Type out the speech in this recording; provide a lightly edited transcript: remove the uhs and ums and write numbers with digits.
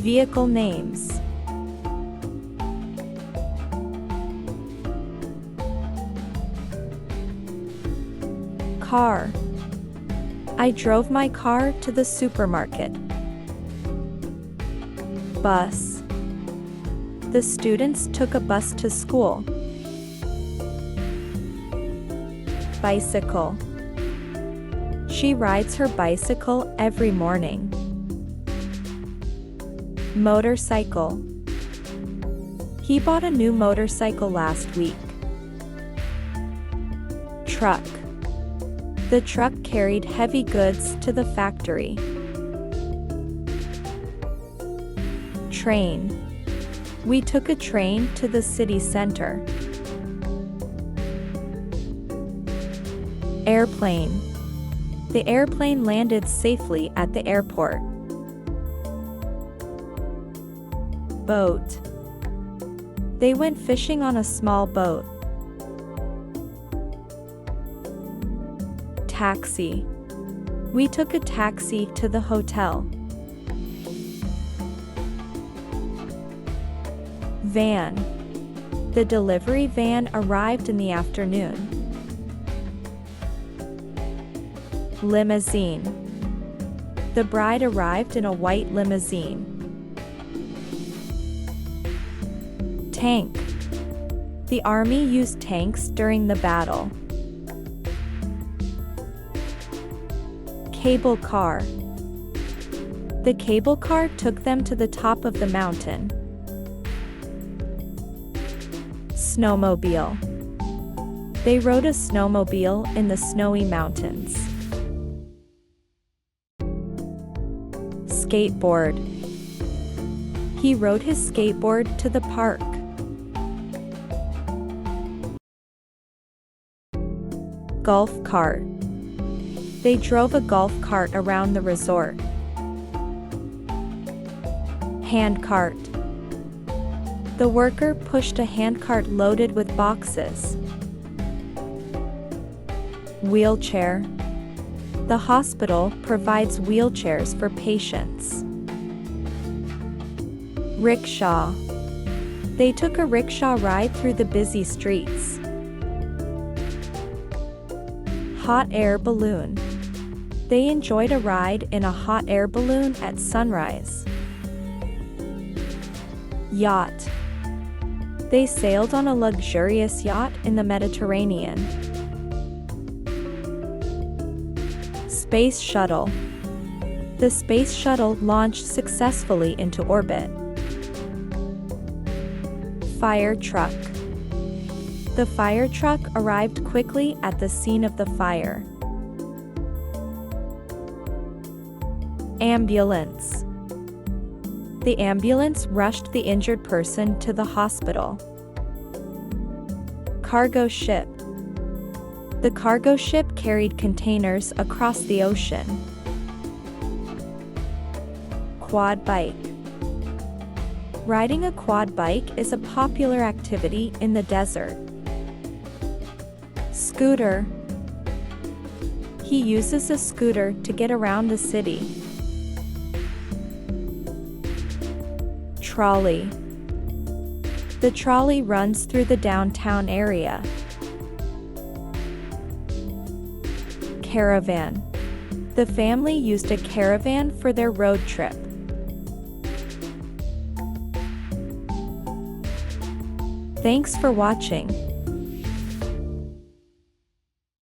Vehicle names. Car. I drove my car to the supermarket. Bus. The students took a bus to school. Bicycle. She rides her bicycle every morning. Motorcycle. He bought a new motorcycle last week. Truck. The truck carried heavy goods to the factory. Train. We took a train to the city center. Airplane. The airplane landed safely at the airport. Boat. They went fishing on a small boat. Taxi. We took a taxi to the hotel. Van. The delivery van arrived in the afternoon. Limousine. The bride arrived in a white limousine. Tank. The army used tanks during the battle. Cable car. The cable car took them to the top of the mountain. Snowmobile. They rode a snowmobile in the snowy mountains. Skateboard. He rode his skateboard to the park. Golf cart. They drove a golf cart around the resort. Handcart. The worker pushed a handcart loaded with boxes. Wheelchair. The hospital provides wheelchairs for patients. Rickshaw. They took a rickshaw ride through the busy streets. Hot air balloon. They enjoyed a ride in a hot air balloon at sunrise. Yacht. They sailed on a luxurious yacht in the Mediterranean. Space shuttle. The space shuttle launched successfully into orbit. Fire truck. The fire truck arrived quickly at the scene of the fire. Ambulance. The ambulance rushed the injured person to the hospital. Cargo ship. The cargo ship carried containers across the ocean. Quad bike. Riding a quad bike is a popular activity in the desert. Scooter. He uses a scooter to get around the city. Trolley. The trolley runs through the downtown area. Caravan. The family used a caravan for their road trip. Thanks for watching.